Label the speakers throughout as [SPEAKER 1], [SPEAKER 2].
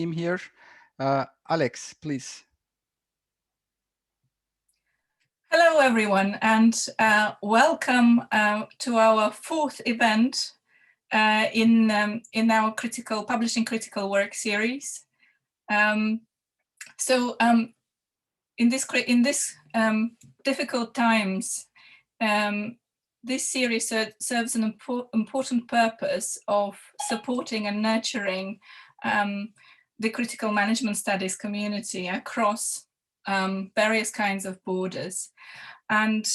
[SPEAKER 1] team here. Alex, please.
[SPEAKER 2] Hello, everyone, and welcome to our fourth event in our publishing critical work series. In this difficult times, this series serves an important purpose of supporting and nurturing the critical management studies community across various kinds of borders. And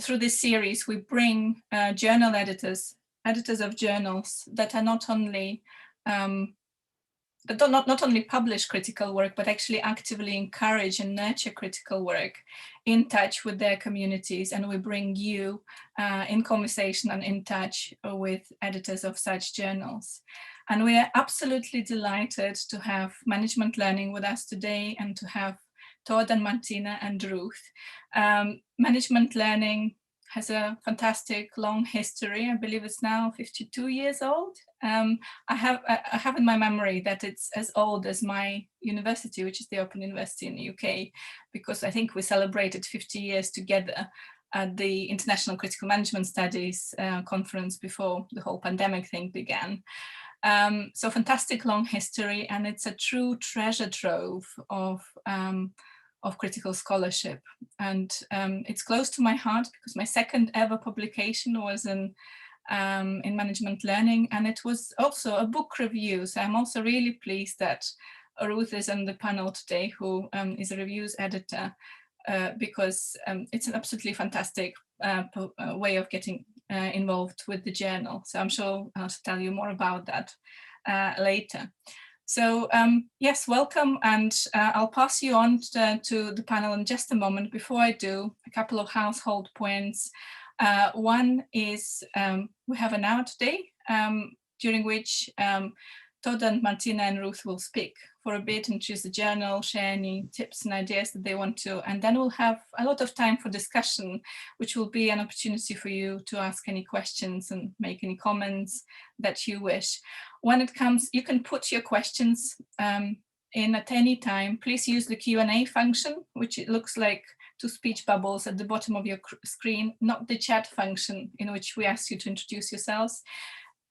[SPEAKER 2] through this series, we bring journal editors of journals that are not only publish critical work, but actually actively encourage and nurture critical work in touch with their communities. And we bring you in conversation and in touch with editors of such journals. And we are absolutely delighted to have Management Learning with us today and to have Todd and Martyna and Ruth. Management Learning has a fantastic long history. I believe it's now 52 years old. I have in my memory that it's as old as my university, which is the Open University in the UK, because I think we celebrated 50 years together at the International Critical Management Studies conference before the whole pandemic thing began. So fantastic long history, and it's a true treasure trove of critical scholarship. And it's close to my heart because my second ever publication was in Management Learning, and it was also a book review. So I'm also really pleased that Ruth is on the panel today, who is a reviews editor, because it's an absolutely fantastic way of getting involved with the journal. So I'm sure I'll tell you more about that later. So yes, welcome, and I'll pass you on to the panel in just a moment. Before I do, a couple of household points. One is we have an hour today, during which Todd and Martyna and Ruth will speak for a bit, introduce the journal, share any tips and ideas that they want to, and then we'll have a lot of time for discussion, which will be an opportunity for you to ask any questions and make any comments that you wish. When it comes, you can put your questions in at any time. Please use the Q&A function, which it looks like two speech bubbles at the bottom of your screen, not the chat function in which we ask you to introduce yourselves.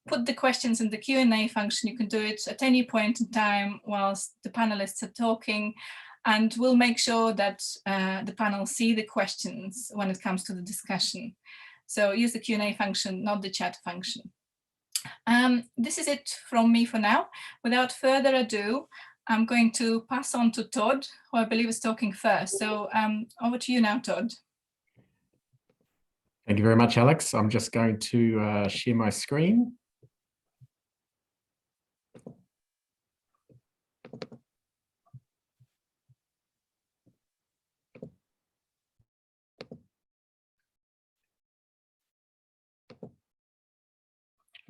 [SPEAKER 2] Put the questions in the Q&A function. You can do it at any point in time whilst the panelists are talking, and we'll make sure that the panel see the questions when it comes to the discussion. So use the Q&A function, not the chat function. This is it from me for now. Without further ado, I'm going to pass on to Todd, who I believe is talking first. So over to you now, Todd.
[SPEAKER 3] Thank you very much, Alex. I'm just going to share my screen.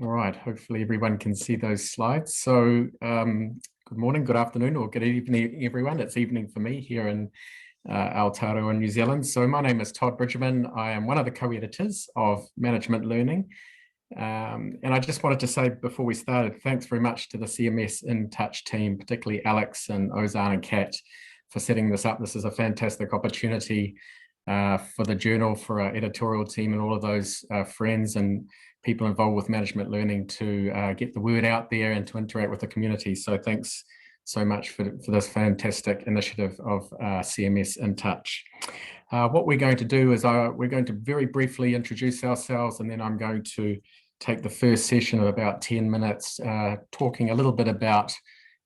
[SPEAKER 3] All right, hopefully everyone can see those slides. So good morning, good afternoon, or good evening, everyone. It's evening for me here in Aotearoa, New Zealand. So my name is Todd Bridgman. I am one of the co-editors of Management Learning. And I just wanted to say before we started, thanks very much to the CMS InTouch team, particularly Alex and Ozan and Kat, for setting this up. This is a fantastic opportunity for the journal, for our editorial team and all of those friends and people involved with Management Learning to get the word out there and to interact with the community. So thanks so much for this fantastic initiative of CMS InTouch. What we're going to do is we're going to very briefly introduce ourselves, and then I'm going to take the first session of about 10 minutes talking a little bit about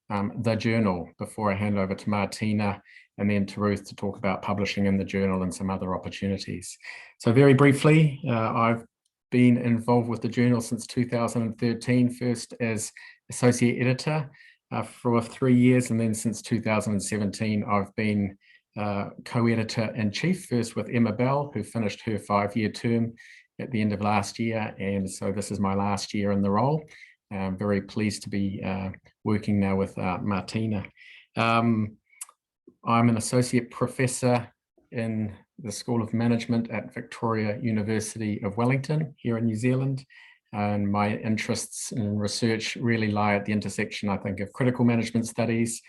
[SPEAKER 3] the journal before I hand over to Martyna and then to Ruth to talk about publishing in the journal and some other opportunities. So very briefly, I've been involved with the journal since 2013, first as associate editor for 3 years, and then since 2017 I've been co-editor-in-chief, first with Emma Bell, who finished her 5-year term at the end of last year, and so this is my last year in the role. I'm very pleased to be working now with Martyna. I'm an associate professor in the School of Management at Victoria University of Wellington here in New Zealand. and my interests in research really lie at the intersection, I think, of critical management studies,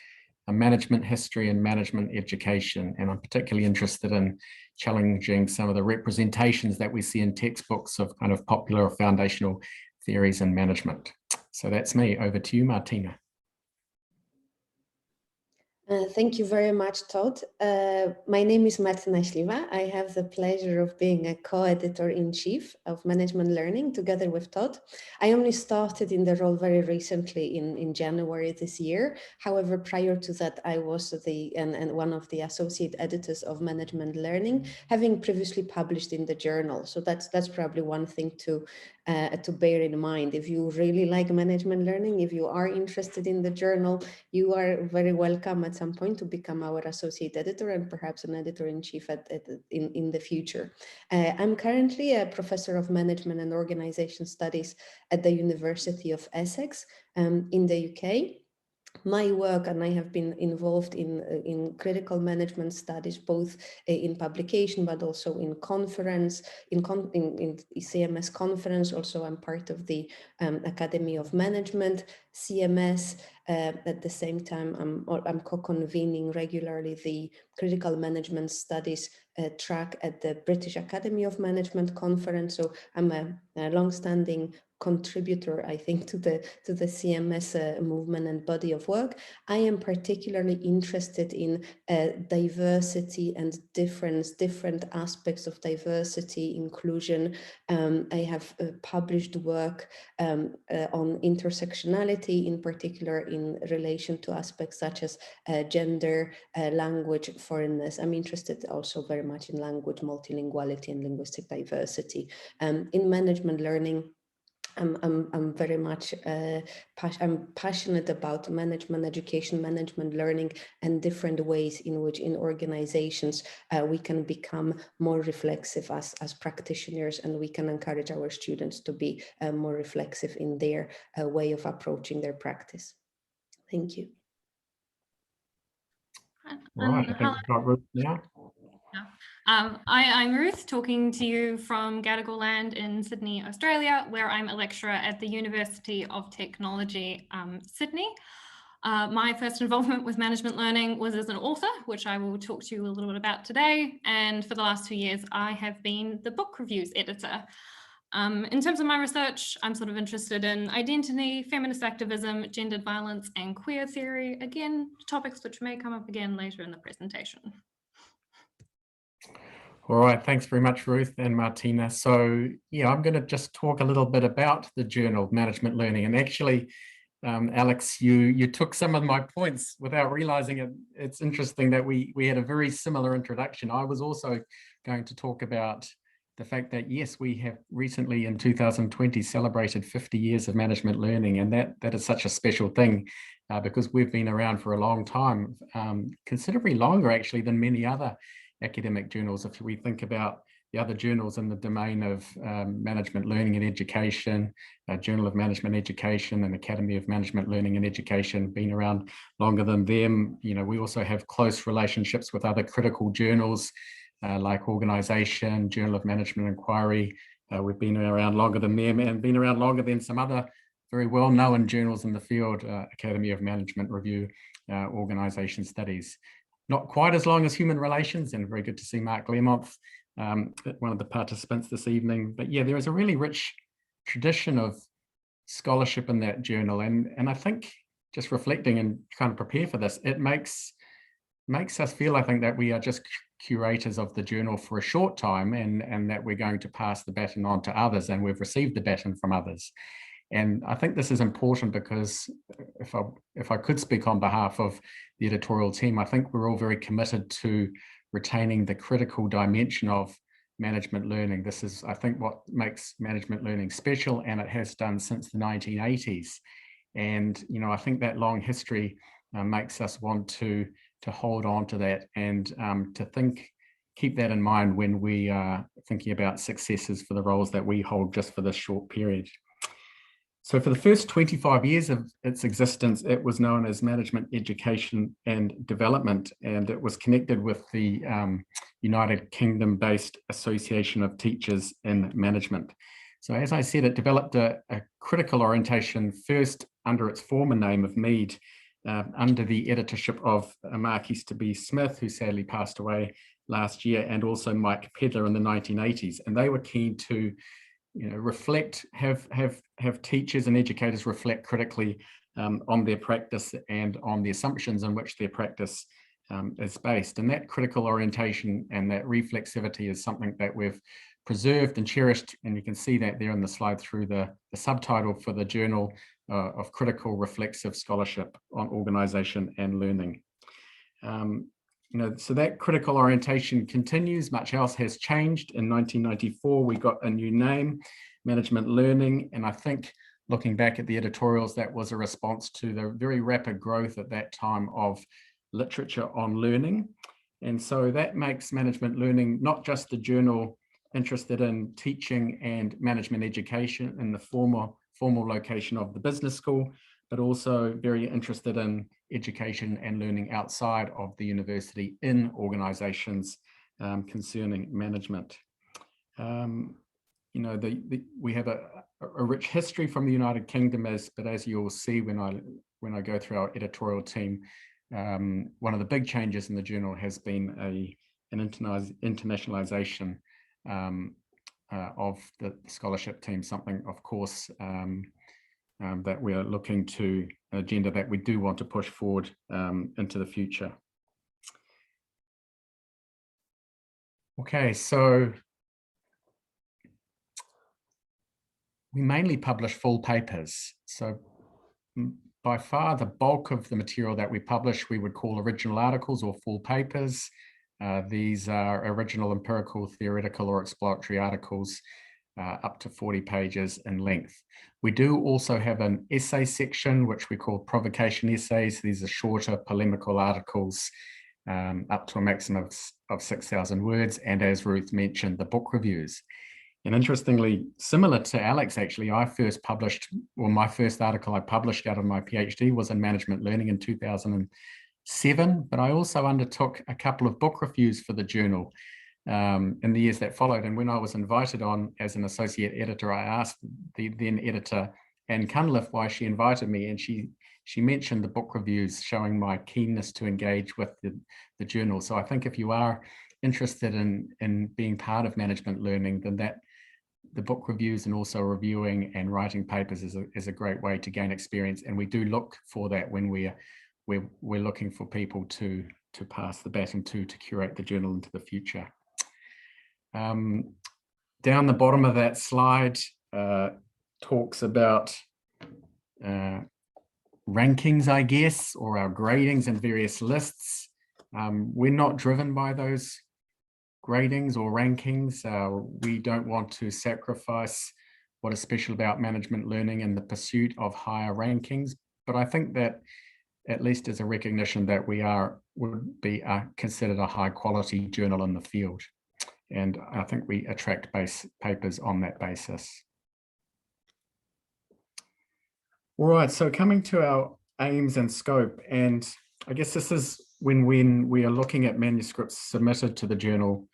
[SPEAKER 3] management history, and management education. And I'm particularly interested in challenging some of the representations that we see in textbooks of kind of popular or foundational theories in management. So that's me. Over to you, Martyna.
[SPEAKER 4] Thank you very much, Todd. My name is Martyna Śliwa. I have the pleasure of being a co-editor-in-chief of Management Learning together with Todd. I only started in the role very recently in January this year. However, prior to that, I was one of the associate editors of Management Learning, having previously published in the journal. So that's probably one thing to bear in mind. If you really like Management Learning, if you are interested in the journal, you are very welcome at some point to become our associate editor and perhaps an editor-in-chief in the future. I'm currently a professor of management and organization studies at the University of Essex in the UK. My work, and I have been involved in critical management studies, both in publication, but also in conference, in CMS conference. Also, I'm part of the Academy of Management, CMS. At the same time, I'm co-convening regularly the critical management studies track at the British Academy of Management conference. So I'm a long-standing contributor, I think, to the CMS movement and body of work. I am particularly interested in diversity and different aspects of diversity, inclusion. I have published work on intersectionality, in particular in relation to aspects such as gender, language, foreignness. I'm interested also very much in language multilinguality and linguistic diversity. In management learning, I'm very much I'm passionate about management education, management learning, and different ways in which in organizations we can become more reflexive as practitioners, and we can encourage our students to be more reflexive in their way of approaching their practice. Thank you.
[SPEAKER 3] Right, I think we've got Ruth now.
[SPEAKER 5] I'm Ruth, talking to you from Gadigal Land in Sydney, Australia, where I'm a lecturer at the University of Technology, Sydney. My first involvement with management learning was as an author, which I will talk to you a little bit about today. And for the last 2 years, I have been the book reviews editor. In terms of my research, I'm sort of interested in identity, feminist activism, gendered violence, and queer theory. Again, topics which may come up again later in the presentation.
[SPEAKER 3] All right, thanks very much, Ruth and Martyna. So yeah, I'm going to just talk a little bit about the journal Management Learning. And actually, Alex, you took some of my points without realizing it. It's interesting that we had a very similar introduction. I was also going to talk about the fact that, yes, we have recently in 2020 celebrated 50 years of management learning. And that is such a special thing because we've been around for a long time, considerably longer actually than many other academic journals. If we think about the other journals in the domain of management learning and education, Journal of Management Education and Academy of Management Learning and Education, been around longer than them. You know, we also have close relationships with other critical journals like Organisation, Journal of Management Inquiry. We've been around longer than them and been around longer than some other very well-known journals in the field, Academy of Management Review, Organisation Studies. Not quite as long as Human Relations, and very good to see Mark Learmonth, one of the participants this evening. But yeah, there is a really rich tradition of scholarship in that journal. And I think just reflecting and kind of prepare for this, it makes us feel, I think, that we are just curators of the journal for a short time and that we're going to pass the baton on to others, and we've received the baton from others. And I think this is important because if I could speak on behalf of the editorial team, I think we're all very committed to retaining the critical dimension of management learning. This is, I think, what makes management learning special, and it has done since the 1980s. And, you know, I think that long history makes us want to hold on to that and to keep that in mind when we are thinking about successes for the roles that we hold just for this short period. So for the first 25 years of its existence, it was known as Management Education and Development, and it was connected with the United Kingdom-based Association of Teachers in Management. So as I said, it developed a critical orientation first under its former name of Mead, under the editorship of Mark Easterby Smith, who sadly passed away last year, and also Mike Pedler in the 1980s. And they were keen to, reflect, have teachers and educators reflect critically on their practice and on the assumptions on which their practice is based. And that critical orientation and that reflexivity is something that we've preserved and cherished, and you can see that there in the slide through the subtitle for the Journal of Critical Reflexive Scholarship on Organisation and Learning. So that critical orientation continues. Much else has changed. In 1994, we got a new name, Management Learning, and I think looking back at the editorials, that was a response to the very rapid growth at that time of literature on learning. And so that makes Management Learning not just the journal interested in teaching and management education in the formal location of the business school, but also very interested in education and learning outside of the university in organizations concerning management. We have a rich history from the United Kingdom, but as you'll see when I go through our editorial team, one of the big changes in the journal has been an internationalization of the scholarship team, something, of course, that we are looking to, an agenda that we do want to push forward into the future. Okay, so we mainly publish full papers. So by far the bulk of the material that we publish, we would call original articles or full papers. These are original empirical, theoretical, or exploratory articles up to 40 pages in length. We do also have an essay section, which we call provocation essays. These are shorter polemical articles up to a maximum of 6,000 words. And as Ruth mentioned, the book reviews. And interestingly, similar to Alex, actually, my first article I published out of my PhD was in management learning in 2007, but I also undertook a couple of book reviews for the journal in the years that followed. And when I was invited on as an associate editor, I asked the then editor, Anne Cunliffe, why she invited me, and she mentioned the book reviews, showing my keenness to engage with the journal. So I think if you are interested in being part of management learning, then the book reviews and also reviewing and writing papers is a great way to gain experience. And we do look for that when we're looking for people to pass the baton to curate the journal into the future. Down the bottom of that slide talks about rankings, I guess, or our gradings and various lists. We're not driven by those gradings or rankings. We don't want to sacrifice what is special about management learning in the pursuit of higher rankings, but I think that at least as a recognition that we would be considered a high quality journal in the field. And I think we attract papers on that basis. All right, so coming to our aims and scope, and I guess this is when we are looking at manuscripts submitted to the journal,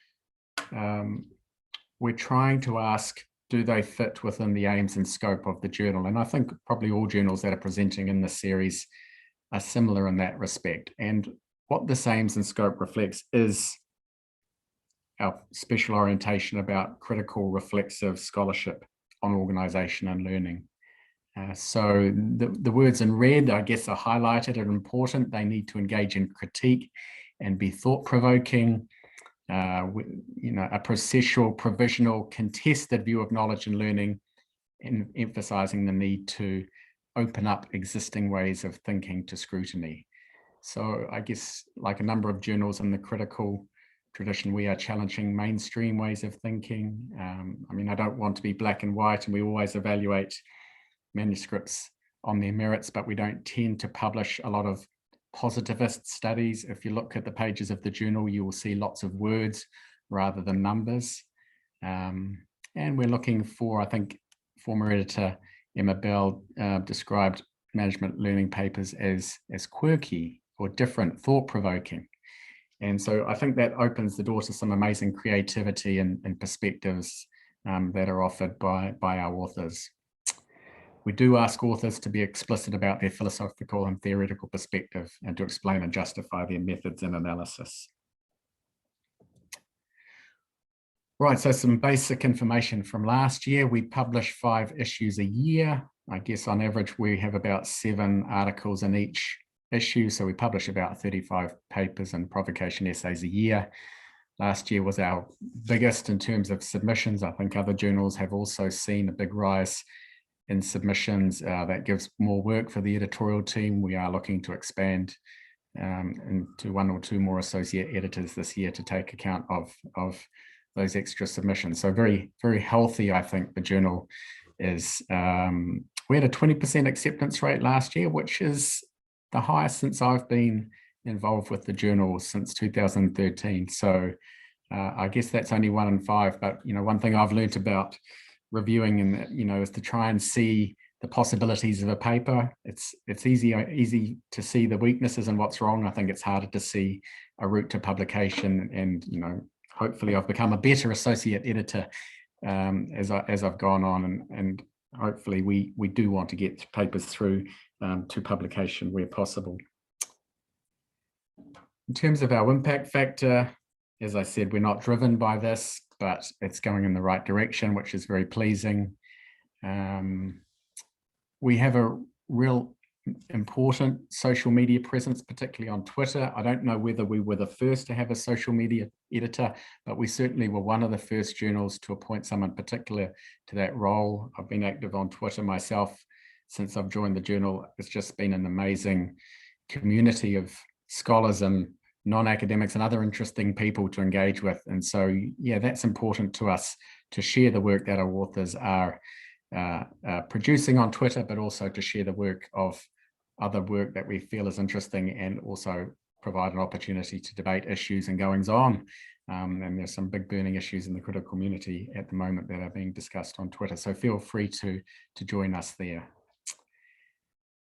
[SPEAKER 3] we're trying to ask, do they fit within the aims and scope of the journal? And I think probably all journals that are presenting in this series are similar in that respect. And what this aims and scope reflects is our special orientation about critical reflexive scholarship on organisation and learning. So the words in red, I guess, are highlighted and important. They need to engage in critique and be thought-provoking. A processual, provisional, contested view of knowledge and learning, and emphasising the need to open up existing ways of thinking to scrutiny. So I guess, like a number of journals in the critical tradition, we are challenging mainstream ways of thinking. I don't want to be black and white, and we always evaluate manuscripts on their merits, but we don't tend to publish a lot of positivist studies. If you look at the pages of the journal, you will see lots of words rather than numbers. And we're looking for, I think, former editor Emma Bell described management learning papers as quirky or different, thought-provoking. And so I think that opens the door to some amazing creativity and perspectives that are offered by our authors. We do ask authors to be explicit about their philosophical and theoretical perspective and to explain and justify their methods and analysis. Right, so some basic information from last year. We publish 5 issues a year. I guess on average, we have about 7 articles in each issue. So we publish about 35 papers and provocation essays a year. Last year was our biggest in terms of submissions. I think other journals have also seen a big rise in submissions. That gives more work for the editorial team. We are looking to expand into 1 or 2 more associate editors this year to take account of those extra submissions. So very, very healthy, I think the journal is. We had a 20% acceptance rate last year, which is the highest since I've been involved with the journal since 2013. So I guess that's only 1 in 5, but one thing I've learned about reviewing and is to try and see the possibilities of a paper. It's easy to see the weaknesses and what's wrong. I think it's harder to see a route to publication, and hopefully I've become a better associate editor as I've gone on, and hopefully we do want to get papers through to publication where possible. In terms of our impact factor, as I said, we're not driven by this, but it's going in the right direction, which is very pleasing. We have a real important social media presence, particularly on Twitter. I don't know whether we were the first to have a social media editor, but we certainly were one of the first journals to appoint someone particular to that role. I've been active on Twitter myself since I've joined the journal. It's just been an amazing community of scholars and non-academics and other interesting people to engage with. And so, yeah, that's important to us to share the work that our authors are producing on Twitter, but also to share the work of other work that we feel is interesting, and also provide an opportunity to debate issues and goings on. And there's some big burning issues in the critical community at the moment that are being discussed on Twitter. So feel free to join us there.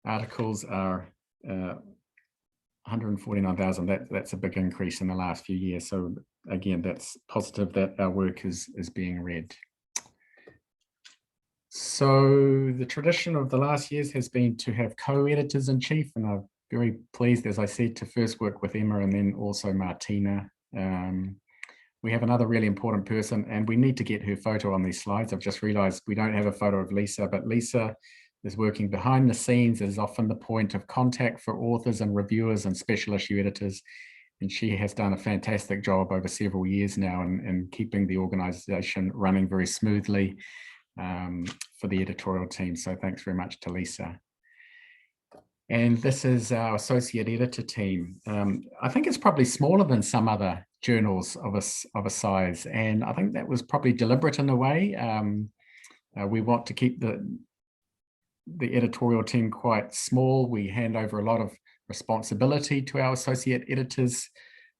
[SPEAKER 3] Articles are 149,000. That's a big increase in the last few years. So again, that's positive that our work is being read. So the tradition of the last years has been to have co-editors in chief, and I'm very pleased, as I said, to first work with Emma and then also Martyna. We have another really important person, and we need to get her photo on these slides. I've just realized we don't have a photo of Lisa, but Lisa is working behind the scenes, is often the point of contact for authors and reviewers and special issue editors. And she has done a fantastic job over several years now in keeping the organization running very smoothly for the editorial team. So thanks very much to Lisa. And this is our associate editor team. I think it's probably smaller than some other journals of a size. And I think that was probably deliberate in a way. We want to keep the editorial team quite small. We hand over a lot of responsibility to our associate editors.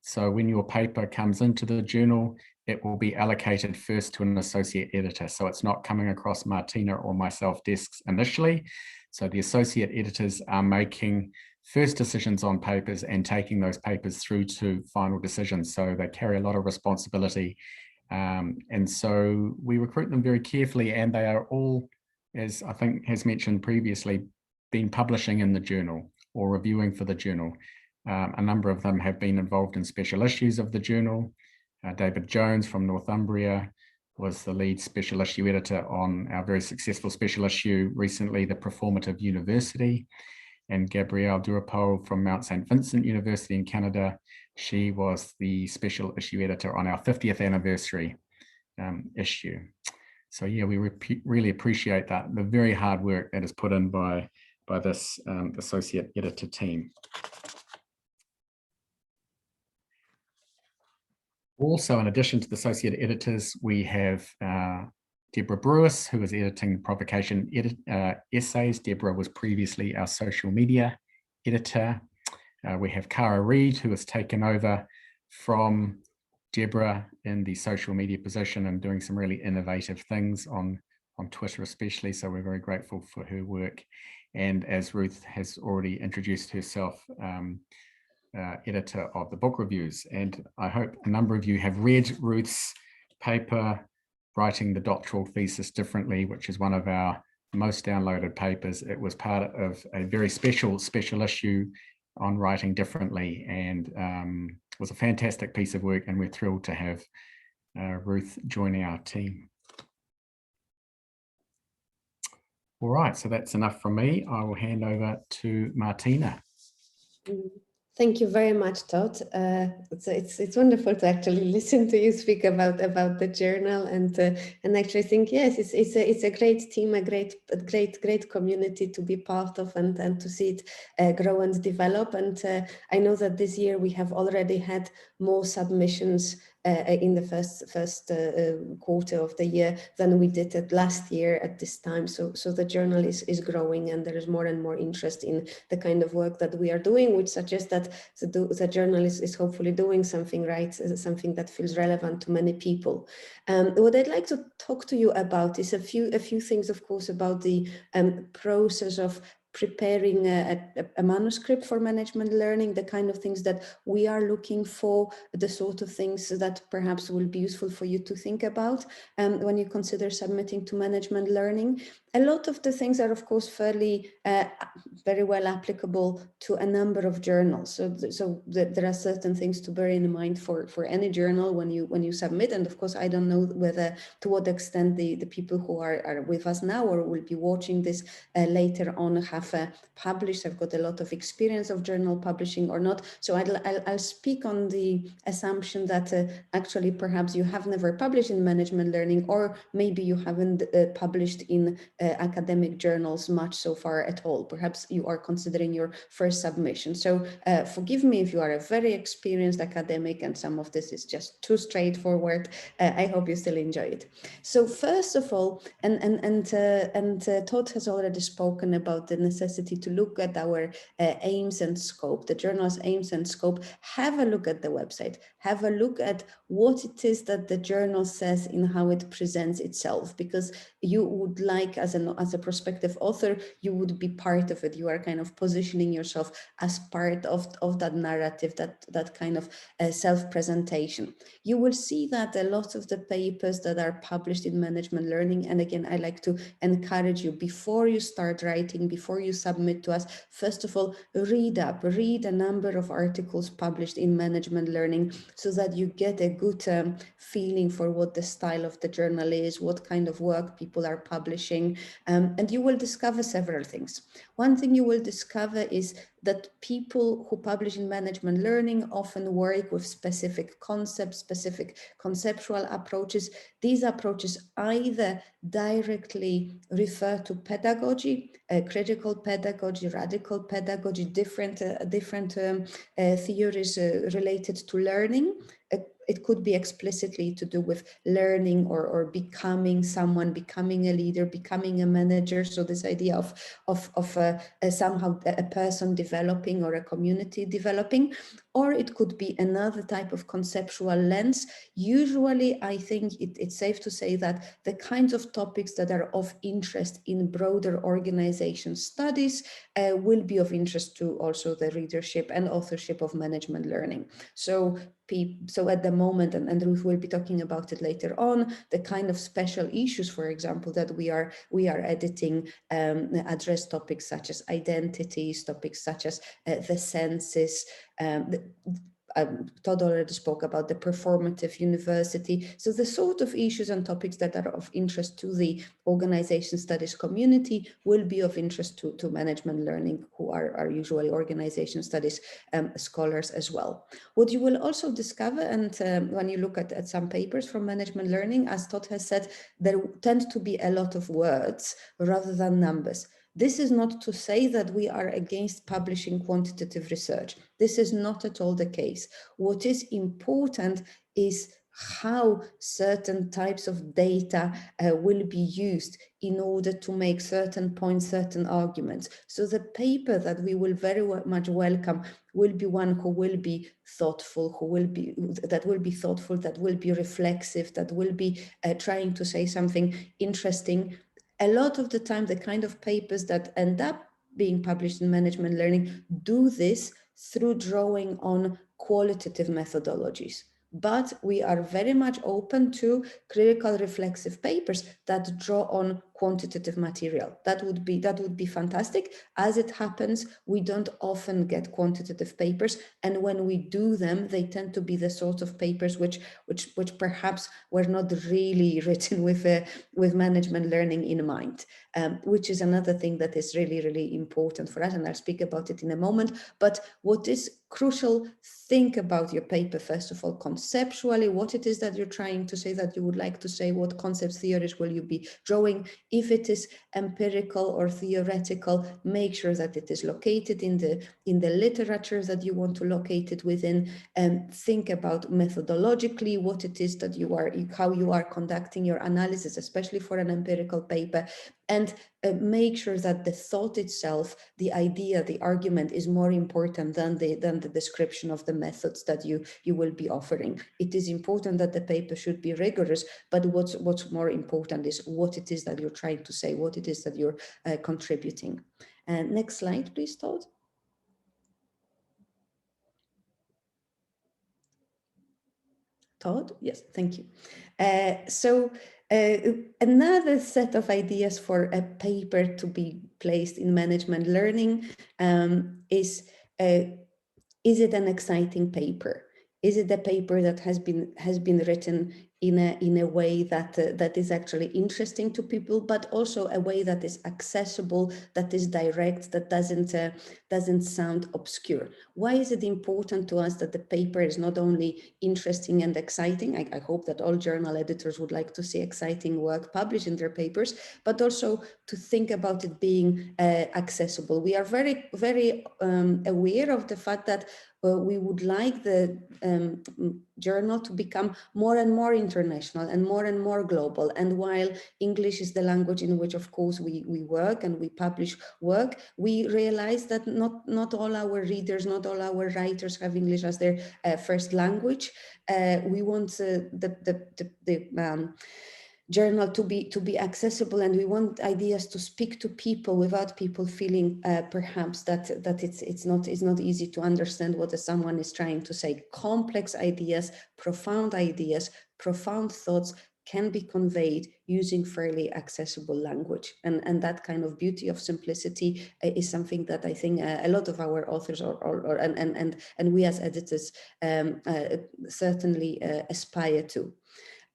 [SPEAKER 3] So when your paper comes into the journal, it will be allocated first to an associate editor. So it's not coming across Martyna or myself desks initially. So the associate editors are making first decisions on papers and taking those papers through to final decisions. So they carry a lot of responsibility. And so we recruit them very carefully, and they are all, as I think has mentioned previously, been publishing in the journal or reviewing for the journal. A number of them have been involved in special issues of the journal. David Jones from Northumbria was the lead special issue editor on our very successful special issue recently, The Performative University. And Gabrielle Durapol from Mount St. Vincent University in Canada, she was the special issue editor on our 50th anniversary issue. So yeah, we really appreciate that, the very hard work that is put in by this associate editor team. Also, in addition to the associate editors, we have Deborah Brewis, who is editing provocation essays. Deborah was previously our social media editor. We have Cara Reid, who has taken over from Deborah in the social media position and doing some really innovative things on Twitter especially. So we're very grateful for her work. And as Ruth has already introduced herself, editor of the book reviews. And I hope a number of you have read Ruth's paper writing the doctoral thesis differently, which is one of our most downloaded papers. It was part of a very special issue on writing differently, and it was a fantastic piece of work, and we're thrilled to have Ruth joining our team. All right, so that's enough from me. I will hand over to Martyna.
[SPEAKER 4] Thank you very much, Todd. It's wonderful to actually listen to you speak about the journal, and actually think, yes, it's a great team, a great community to be part of, and to see it grow and develop. And I know that this year we have already had more submissions in the first quarter of the year than we did it last year at this time. So the journal is growing, and there is more and more interest in the kind of work that we are doing, which suggests that the journal is hopefully doing something right, something that feels relevant to many people. What I'd like to talk to you about is a few things, of course, about the process of preparing a manuscript for management learning, the kind of things that we are looking for, the sort of things that perhaps will be useful for you to think about when you consider submitting to management learning. A lot of the things are, of course, fairly very well applicable to a number of journals. So there are certain things to bear in mind for any journal when you submit. And of course, I don't know to what extent the people who are with us now or will be watching this later on have published. I've got a lot of experience of journal publishing or not. So I'll speak on the assumption that actually perhaps you have never published in management learning, or maybe you haven't published in academic journals much so far at all. Perhaps you are considering your first submission. So forgive me if you are a very experienced academic and some of this is just too straightforward. I hope you still enjoy it. So first of all, and Todd has already spoken about the necessity to look at our aims and scope, the journal's aims and scope. Have a look at the website. Have a look at what it is that the journal says in how it presents itself, because you would like, as a prospective author, you would be part of it. You are kind of positioning yourself as part of that narrative, that kind of self-presentation. You will see that a lot of the papers that are published in management learning, and again, I like to encourage you, before you start writing, before you submit to us, first of all, read a number of articles published in management learning so that you get a good feeling for what the style of the journal is, what kind of work people are publishing, and you will discover several things. One thing you will discover is that people who publish in management learning often work with specific concepts, specific conceptual approaches. These approaches either directly refer to pedagogy, critical pedagogy, radical pedagogy, different theories related to learning. It could be explicitly to do with learning or becoming someone, becoming a leader, becoming a manager. So this idea of somehow a person developing or a community developing, or it could be another type of conceptual lens. Usually, I think it's safe to say that the kinds of topics that are of interest in broader organization studies will be of interest to also the readership and authorship of management learning. So at the moment, and Ruth will be talking about it later on, the kind of special issues, for example, that we are editing address topics such as identities, topics such as the senses. Todd already spoke about the performative university. So the sort of issues and topics that are of interest to the organization studies community will be of interest to management learning, who are usually organization studies scholars as well. What you will also discover, and when you look at some papers from management learning, as Todd has said, there tend to be a lot of words rather than numbers. This is not to say that we are against publishing quantitative research. This is not at all the case. What is important is how certain types of data will be used in order to make certain points, certain arguments. So the paper that we will very much welcome will be one who will be thoughtful, that will be reflexive, that will be trying to say something interesting. A lot of the time, the kind of papers that end up being published in management learning do this through drawing on qualitative methodologies. but we are very much open to critical reflexive papers that draw on quantitative material. That would be fantastic. As it happens, we don't often get quantitative papers, and when we do them, they tend to be the sort of papers which perhaps were not really written with management learning in mind, which is another thing that is really, really important for us, and I'll speak about it in a moment. But what is crucial, think about your paper, first of all, conceptually, what it is that you're trying to say, that you would like to say, what concepts, theories will you be drawing. If it is empirical or theoretical, make sure that it is located in the literature that you want to locate it within, and think about methodologically what it is that how you are conducting your analysis, especially for an empirical paper, and make sure that the thought itself, the idea, the argument is more important than the description of the methods that you will be offering. It is important that the paper should be rigorous, but what's more important is what it is that you're trying to say, what it is that you're contributing. Next slide, please, Todd. Todd, yes, thank you. Another set of ideas for a paper to be placed in management learning is it an exciting paper? Is it a paper that has been written in a way that is actually interesting to people, but also a way that is accessible, that is direct, that doesn't sound obscure? Why is it important to us that the paper is not only interesting and exciting? I hope that all journal editors would like to see exciting work published in their papers, but also to think about it being accessible. We are very, very aware of the fact that we would like the journal to become more and more international and more global. And while English is the language in which, of course, we work and we publish work, we realize that not all our readers, not all our writers have English as their first language. We want the journal to be accessible, and we want ideas to speak to people without people feeling perhaps that it's not easy to understand what someone is trying to say. Complex ideas, profound thoughts can be conveyed using fairly accessible language, and that kind of beauty of simplicity is something that I think a lot of our authors and we as editors certainly aspire to.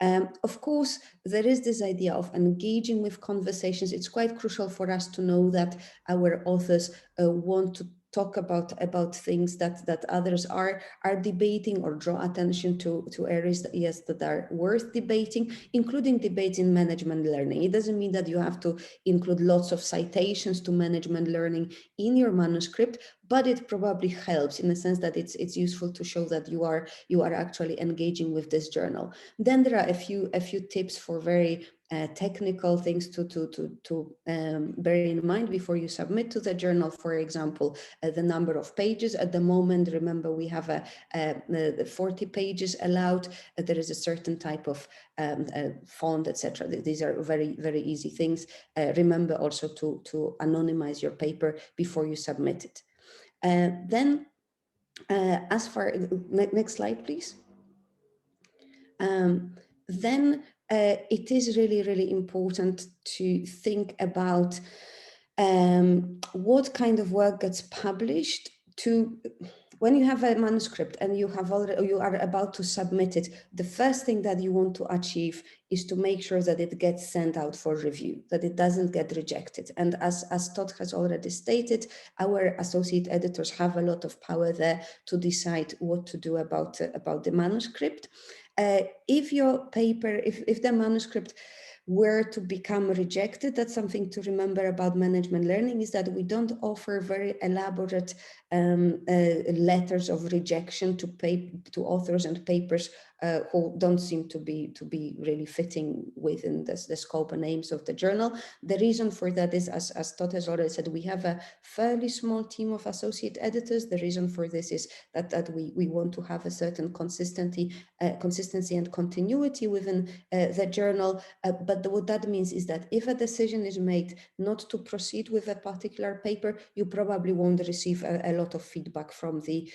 [SPEAKER 4] Of course, there is this idea of engaging with conversations. It's quite crucial for us to know that our authors want to talk about things that others are debating, or draw attention to areas that are worth debating, including debates in management learning. It doesn't mean that you have to include lots of citations to management learning in your manuscript, but it probably helps in the sense that it's useful to show that you are actually engaging with this journal. Then there are a few tips for very technical things to bear in mind before you submit to the journal. For example, the number of pages. At the moment, remember, we have 40 pages allowed. There is a certain type of font, etc. These are very, very easy things. Remember also to anonymize your paper before you submit it. Then, as far, next slide, please. Then it is really, really important to think about what kind of work gets published. When you have a manuscript and you are about to submit it, the first thing that you want to achieve is to make sure that it gets sent out for review, that it doesn't get rejected. And as Todd has already stated, our associate editors have a lot of power there to decide what to do about the manuscript. If your paper, if the manuscript were to become rejected, that's something to remember about management learning, is that we don't offer very elaborate letters of rejection to authors and papers who don't seem to be really fitting within the scope and aims of the journal. The reason for that is, as Todd has already said, we have a fairly small team of associate editors. The reason for this is that we want to have a certain consistency and continuity within the journal. But what that means is that if a decision is made not to proceed with a particular paper, you probably won't receive a lot of feedback from the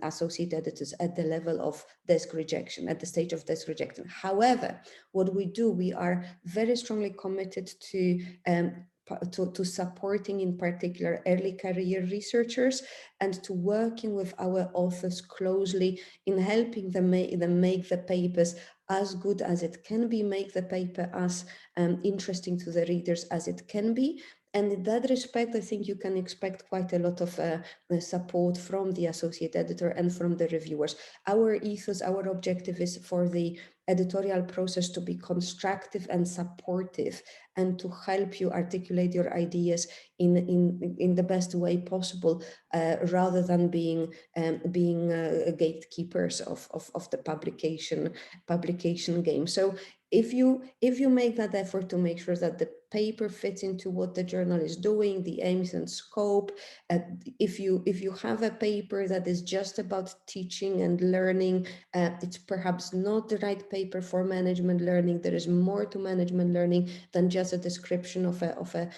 [SPEAKER 4] associate editors at the level of desk rejection. rejection, at the stage of desk rejection. However, what we do, we are very strongly committed to supporting in particular early career researchers and to working with our authors closely in helping them make the papers as good as it can be, make the paper as interesting to the readers as it can be. And in that respect, I think you can expect quite a lot of support from the associate editor and from the reviewers. Our ethos, our objective is for the editorial process to be constructive and supportive and to help you articulate your ideas in the best way possible, rather than being gatekeepers of the publication game. So if you make that effort to make sure that the paper fits into what the journal is doing, the aims and scope, if you have a paper that is just about teaching and learning, it's perhaps not the right paper for management learning. There is more to management learning than just a description of a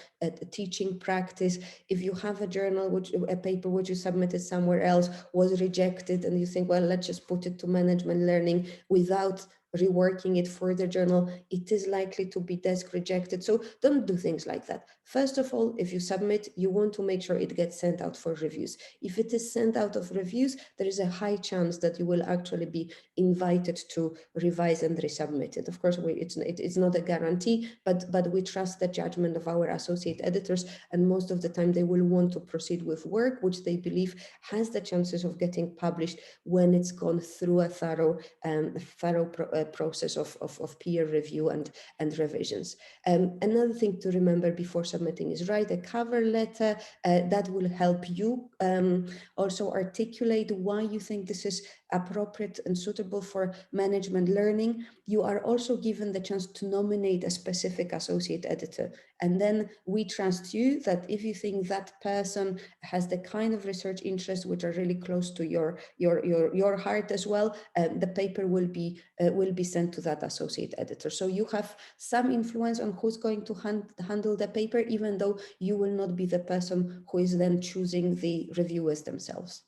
[SPEAKER 4] teaching practice. If you have a journal, a paper which you submitted somewhere else was rejected, and you think, well, let's just put it to management learning without reworking it for the journal, it is likely to be desk rejected. So don't do things like that. First of all, if you submit, you want to make sure it gets sent out for reviews. If it is sent out of reviews, there is a high chance that you will actually be invited to revise and resubmit it. Of course, it's not a guarantee, but we trust the judgment of our associate editors, and most of the time they will want to proceed with work which they believe has the chances of getting published when it's gone through a thorough process of peer review and revisions. Another thing to remember before submitting is write a cover letter that will help you also articulate why you think this is appropriate and suitable for management learning. You are also given the chance to nominate a specific associate editor, and then we trust you that if you think that person has the kind of research interests which are really close to your heart as well, the paper will be sent to that associate editor. So you have some influence on who's going to handle the paper, even though you will not be the person who is then choosing the reviewers themselves.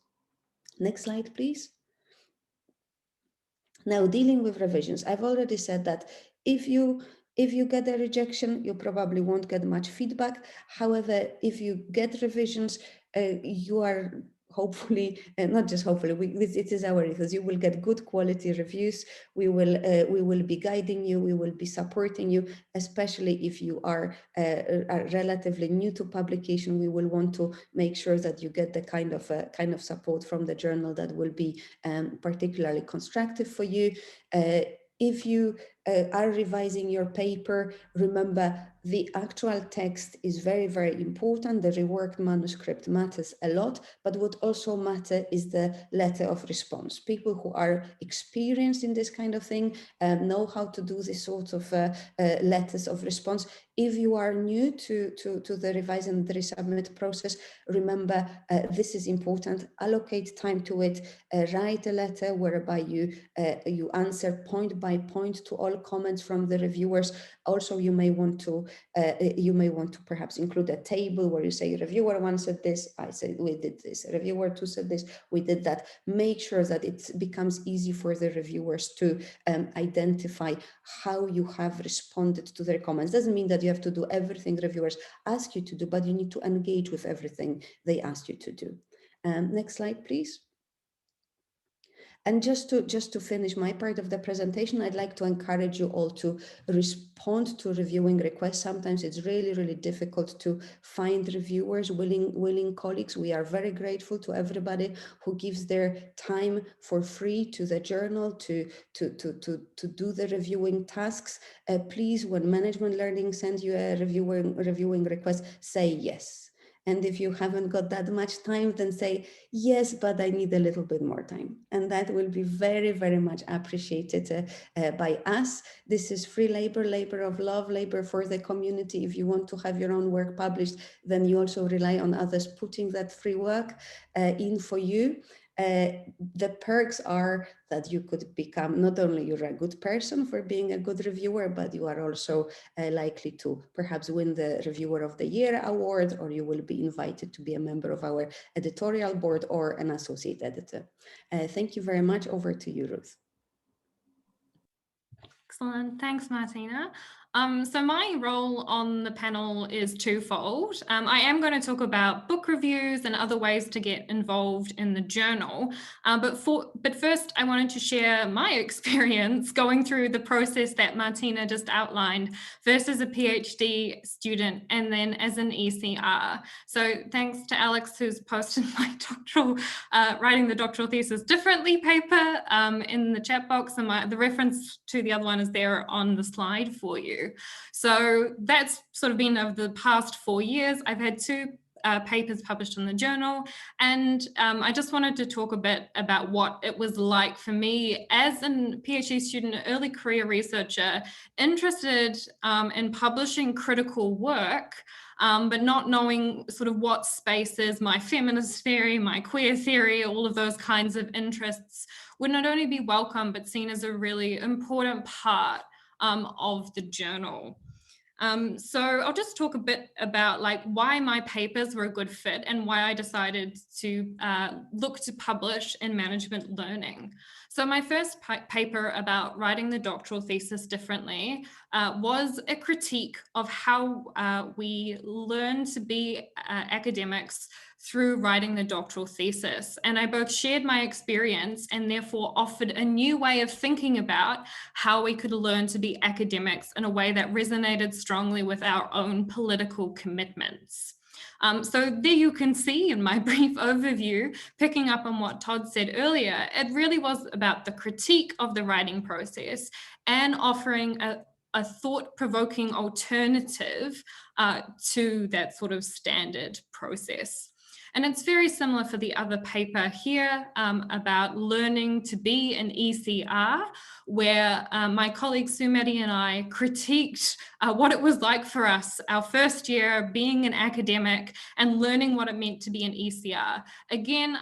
[SPEAKER 4] Next slide, please. Now, dealing with revisions, I've already said that if you get a rejection, you probably won't get much feedback. However, if you get revisions, you are hopefully, not just hopefully, it is our ethos, you will get good quality reviews. We will be guiding you, we will be supporting you, especially if you are relatively new to publication. We will want to make sure that you get the kind of support from the journal that will be particularly constructive for you. If you are revising your paper, remember the actual text is very, very important. The reworked manuscript matters a lot, but what also matters is the letter of response. People who are experienced in this kind of thing know how to do this sort of letters of response. If you are new to the revise and the resubmit process, remember this is important. Allocate time to it. Write a letter whereby you answer point by point to all comments from the reviewers. Also, you may want to perhaps include a table where you say reviewer 1 said this, I said we did this, reviewer 2 said this, we did that. Make sure that it becomes easy for the reviewers to identify how you have responded to their comments. Doesn't mean that you have to do everything reviewers ask you to do, but you need to engage with everything they ask you to do. Next slide, please. And just to finish my part of the presentation, I'd like to encourage you all to respond to reviewing requests. Sometimes it's really, really difficult to find reviewers, willing colleagues. We are very grateful to everybody who gives their time for free to the journal to do the reviewing tasks. Please, when management learning sends you a reviewing request, say yes. And if you haven't got that much time, then say, yes, but I need a little bit more time. And that will be very, very much appreciated by us. This is free labor, labor of love, labor for the community. If you want to have your own work published, then you also rely on others putting that free work in for you. The perks are that you could become, not only you're a good person for being a good reviewer, but you are also likely to perhaps win the Reviewer of the Year award, or you will be invited to be a member of our editorial board or an associate editor. Thank you very much. Over to you, Ruth.
[SPEAKER 5] Excellent. Thanks, Martyna. So my role on the panel is twofold. I am going to talk about book reviews and other ways to get involved in the journal. But first, I wanted to share my experience going through the process that Martyna just outlined, first as a PhD student and then as an ECR. So thanks to Alex, who's posted my doctoral, writing the doctoral thesis differently paper in the chat box, and the reference to the other one is there on the slide for you. So that's sort of been over the past 4 years. I've had 2 papers published in the journal, and I just wanted to talk a bit about what it was like for me as a PhD student, early career researcher, interested in publishing critical work, but not knowing sort of what spaces my feminist theory, my queer theory, all of those kinds of interests would not only be welcome, but seen as a really important part of the journal. So I'll just talk a bit about like why my papers were a good fit and why I decided to look to publish in management learning. So my first paper about writing the doctoral thesis differently was a critique of how we learn to be academics through writing the doctoral thesis. And I both shared my experience and therefore offered a new way of thinking about how we could learn to be academics in a way that resonated strongly with our own political commitments. So there you can see in my brief overview, picking up on what Todd said earlier, it really was about the critique of the writing process and offering a thought-provoking alternative to that sort of standard process. And it's very similar for the other paper here about learning to be an ECR, where my colleague Sumati and I critiqued what it was like for us, our first year being an academic and learning what it meant to be an ECR. Again,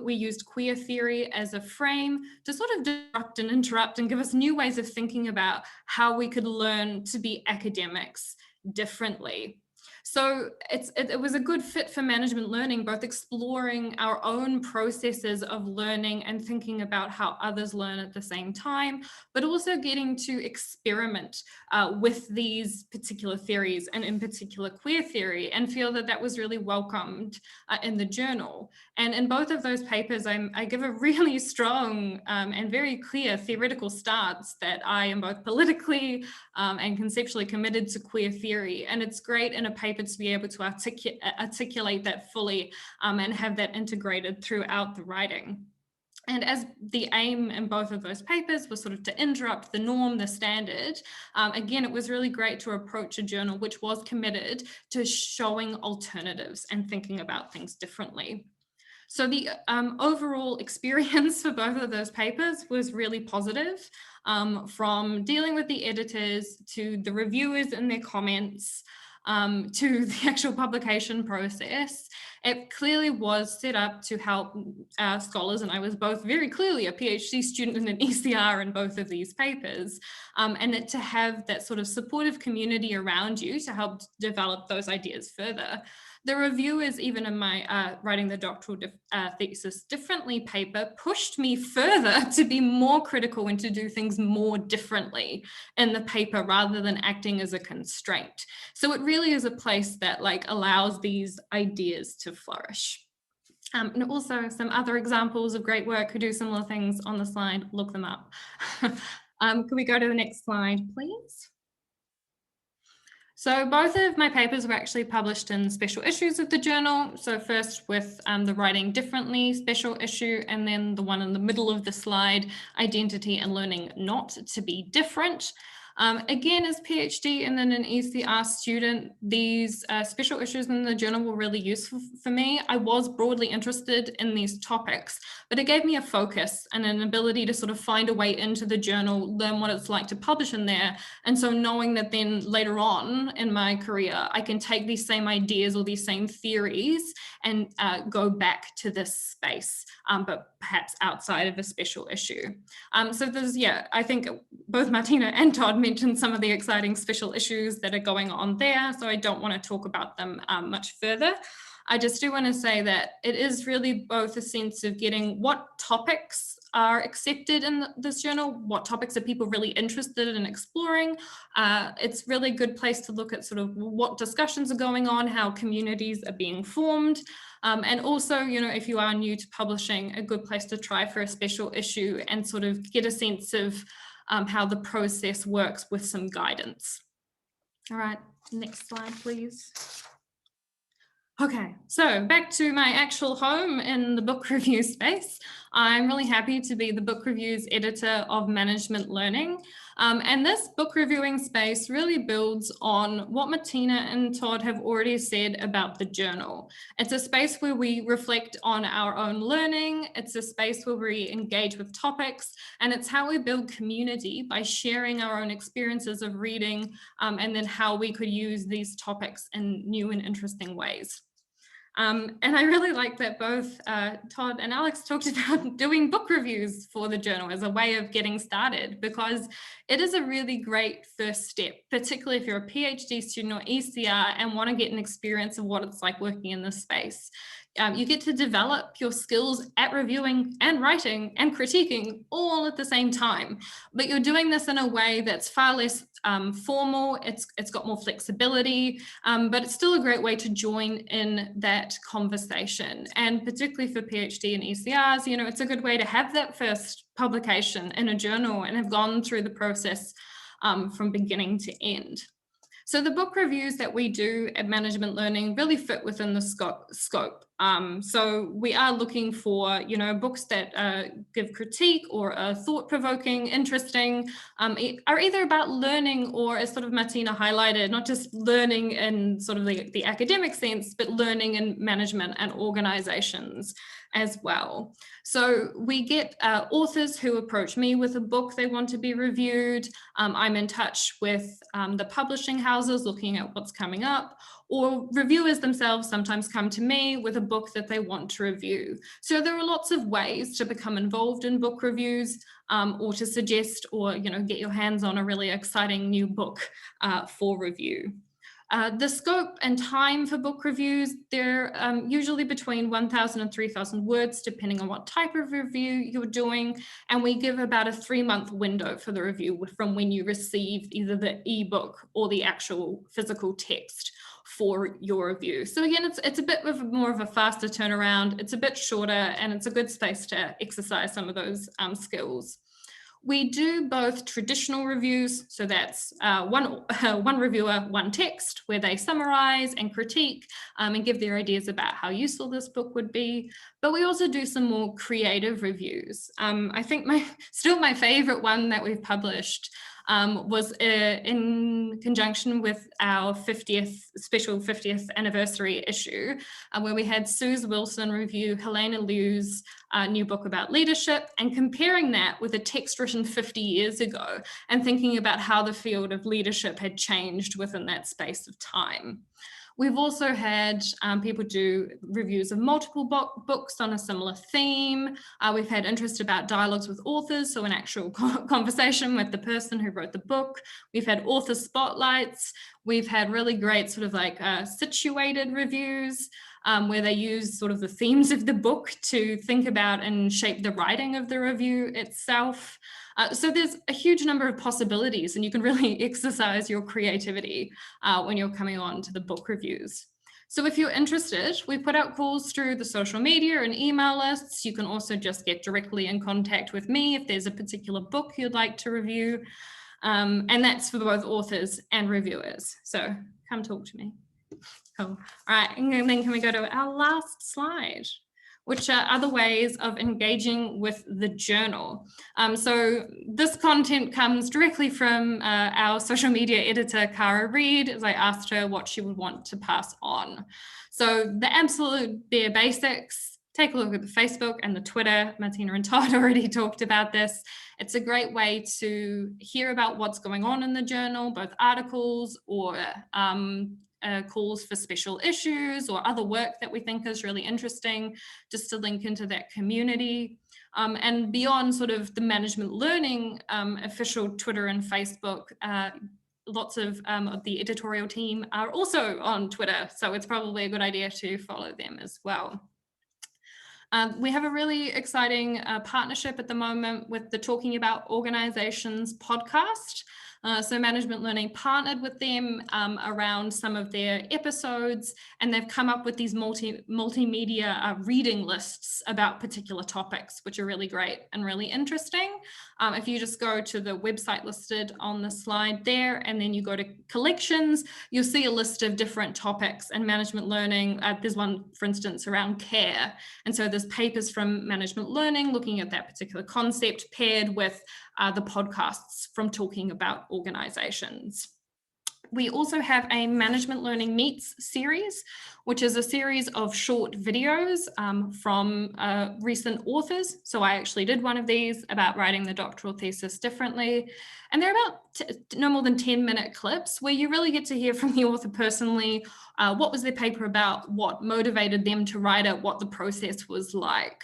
[SPEAKER 5] we used queer theory as a frame to sort of disrupt and interrupt and give us new ways of thinking about how we could learn to be academics differently. So it was a good fit for management learning, both exploring our own processes of learning and thinking about how others learn at the same time, but also getting to experiment with these particular theories and in particular queer theory, and feel that that was really welcomed in the journal. And in both of those papers, I give a really strong and very clear theoretical stance that I am both politically and conceptually committed to queer theory. And it's great in a paper to be able to articulate that fully and have that integrated throughout the writing. And as the aim in both of those papers was sort of to interrupt the norm, the standard, again, it was really great to approach a journal which was committed to showing alternatives and thinking about things differently. So the overall experience for both of those papers was really positive, from dealing with the editors to the reviewers and their comments, to the actual publication process. It clearly was set up to help scholars, and I was both very clearly a PhD student and an ECR in both of these papers, and to have that sort of supportive community around you to help develop those ideas further. The reviewers, even in my writing the doctoral thesis differently paper, pushed me further to be more critical and to do things more differently in the paper rather than acting as a constraint. So it really is a place that like allows these ideas to flourish. And also some other examples of great work who do similar things on the slide, look them up. Can we go to the next slide, please? So both of my papers were actually published in special issues of the journal. So first with the Writing Differently special issue, and then the one in the middle of the slide, Identity and Learning Not to Be Different. Again, as PhD and then an ECR student, these special issues in the journal were really useful for me. I was broadly interested in these topics, but it gave me a focus and an ability to sort of find a way into the journal, learn what it's like to publish in there. And so knowing that then later on in my career, I can take these same ideas or these same theories and go back to this space, but perhaps outside of a special issue. So there's, yeah, I think both Martyna and Todd mentioned some of the exciting special issues that are going on there, so I don't want to talk about them much further. I just do want to say that it is really both a sense of getting what topics are accepted in this journal, what topics are people really interested in exploring. It's really a good place to look at sort of what discussions are going on, how communities are being formed. And also, you know, if you are new to publishing, a good place to try for a special issue and sort of get a sense of how the process works with some guidance. All right, next slide, please. Okay, so back to my actual home in the book review space. I'm really happy to be the book reviews editor of Management Learning. And this book reviewing space really builds on what Martyna and Todd have already said about the journal. It's a space where we reflect on our own learning. It's a space where we engage with topics, and it's how we build community by sharing our own experiences of reading and then how we could use these topics in new and interesting ways. And I really like that both Todd and Alex talked about doing book reviews for the journal as a way of getting started, because it is a really great first step, particularly if you're a PhD student or ECR and want to get an experience of what it's like working in this space. You get to develop your skills at reviewing and writing and critiquing all at the same time, but you're doing this in a way that's far less formal. It's got more flexibility, but it's still a great way to join in that conversation. And particularly for PhD and ECRs, you know, it's a good way to have that first publication in a journal and have gone through the process from beginning to end. So the book reviews that we do at Management Learning really fit within the scope. So we are looking for, you know, books that give critique or are thought-provoking, interesting, are either about learning or, as sort of Martyna highlighted, not just learning in sort of the academic sense, but learning in management and organizations as well. So we get authors who approach me with a book they want to be reviewed. I'm in touch with the publishing houses looking at what's coming up, or reviewers themselves sometimes come to me with a book that they want to review. So there are lots of ways to become involved in book reviews or to suggest or, you know, get your hands on a really exciting new book for review. The scope and time for book reviews, they're usually between 1,000 and 3,000 words, depending on what type of review you're doing. And we give about a 3-month window for the review from when you receive either the ebook or the actual physical text for your review. So again, it's a bit of more of a faster turnaround. It's a bit shorter, and it's a good space to exercise some of those skills. We do both traditional reviews, so that's one reviewer, one text, where they summarize and critique and give their ideas about how useful this book would be. But we also do some more creative reviews. I think still my favorite one that we've published was in conjunction with our special 50th anniversary issue, where we had Suze Wilson review Helena Liu's new book about leadership, and comparing that with a text written 50 years ago and thinking about how the field of leadership had changed within that space of time. We've also had people do reviews of multiple books on a similar theme. We've had interest about dialogues with authors, so an actual conversation with the person who wrote the book. We've had author spotlights. We've had really great sort of like situated reviews where they use sort of the themes of the book to think about and shape the writing of the review itself. So there's a huge number of possibilities, and you can really exercise your creativity when you're coming on to the book reviews. So if you're interested, we put out calls through the social media and email lists. You can also just get directly in contact with me if there's a particular book you'd like to review. And that's for both authors and reviewers. So come talk to me. Cool. All right, and then can we go to our last slide, which are other ways of engaging with the journal. So this content comes directly from our social media editor, Cara Reed, as I asked her what she would want to pass on. So the absolute bare basics, take a look at the Facebook and the Twitter. Martyna and Todd already talked about this. It's a great way to hear about what's going on in the journal, both articles or calls for special issues or other work that we think is really interesting, just to link into that community. And beyond sort of the Management Learning official Twitter and Facebook, lots of the editorial team are also on Twitter, so it's probably a good idea to follow them as well. We have a really exciting partnership at the moment with the Talking About Organizations podcast. So Management Learning partnered with them around some of their episodes, and they've come up with these multimedia reading lists about particular topics, which are really great and really interesting. If you just go to the website listed on the slide there, and then you go to collections, you'll see a list of different topics and management learning. There's one, for instance, around care. And so there's papers from Management Learning looking at that particular concept paired with the podcasts from Talking About Organizations. We also have a Management Learning Meets series, which is a series of short videos from recent authors. So I actually did one of these about writing the doctoral thesis differently. And they're about no more than 10-minute clips where you really get to hear from the author personally, what was their paper about, what motivated them to write it, what the process was like.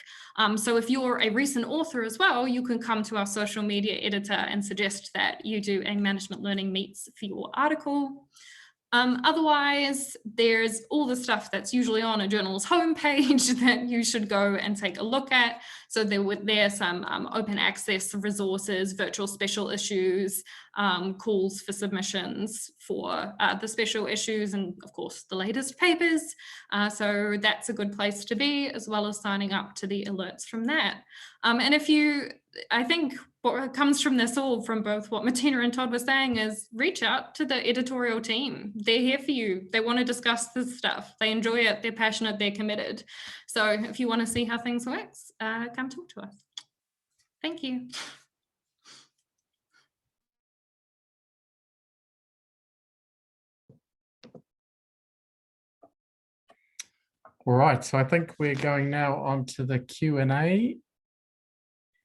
[SPEAKER 5] So if you're a recent author as well, you can come to our social media editor and suggest that you do a Management Learning Meets for your article. Otherwise, there's all the stuff that's usually on a journal's homepage that you should go and take a look at. So there's some open access resources, virtual special issues, calls for submissions for the special issues, and of course the latest papers. So that's a good place to be, as well as signing up to the alerts from that. And I think what comes from this all, from both what Martyna and Todd were saying, is reach out to the editorial team. They're here for you. They want to discuss this stuff. They enjoy it. They're passionate. They're committed. So if you want to see how things work, come talk to us. Thank you.
[SPEAKER 3] All right, so I think we're going now on to the Q&A.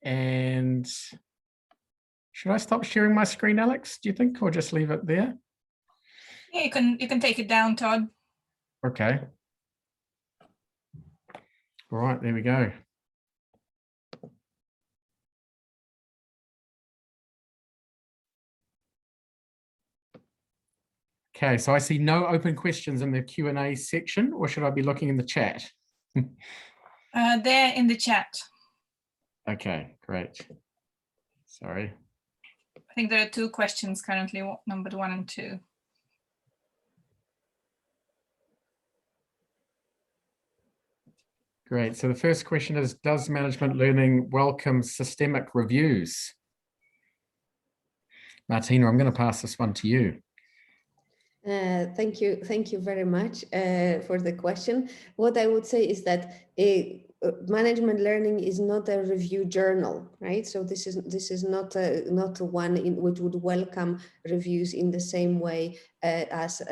[SPEAKER 3] And should I stop sharing my screen, Alex, do you think, or just leave it there?
[SPEAKER 2] Yeah, you can take it down, Todd.
[SPEAKER 3] Okay. All right, there we go. Okay, so I see no open questions in the Q&A section, or should I be looking in the chat?
[SPEAKER 2] They're in the chat.
[SPEAKER 3] Okay, great. Sorry.
[SPEAKER 2] I think there are 2 questions currently, numbered 1 and 2.
[SPEAKER 3] Great. So the first question is, does Management Learning welcome systemic reviews? Martyna, I'm going to pass this one to you.
[SPEAKER 4] Thank you very much for the question. What I would say is that Management Learning is not a review journal, right? So this is not one in which would welcome reviews in the same way as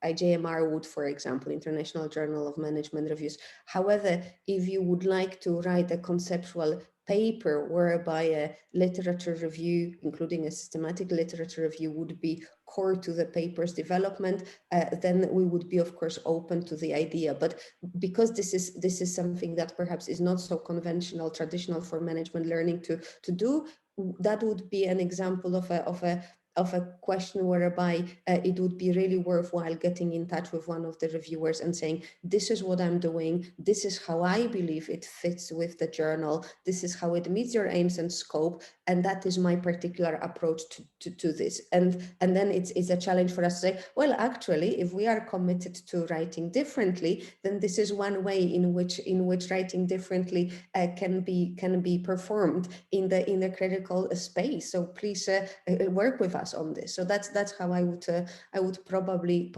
[SPEAKER 4] IJMR would, for example, International Journal of Management Reviews. However, if you would like to write a conceptual paper whereby a literature review, including a systematic literature review, would be core to the paper's development, then we would be, of course, open to the idea. But because this is something that perhaps is not so conventional, traditional for Management Learning to do, that would be an example of a question whereby it would be really worthwhile getting in touch with one of the reviewers and saying, this is what I'm doing, this is how I believe it fits with the journal, this is how it meets your aims and scope, and that is my particular approach to this. And then it's a challenge for us to say, well, actually, if we are committed to writing differently, then this is one way in which writing differently can be performed in the critical space. So please work with us on this. So that's how I would probably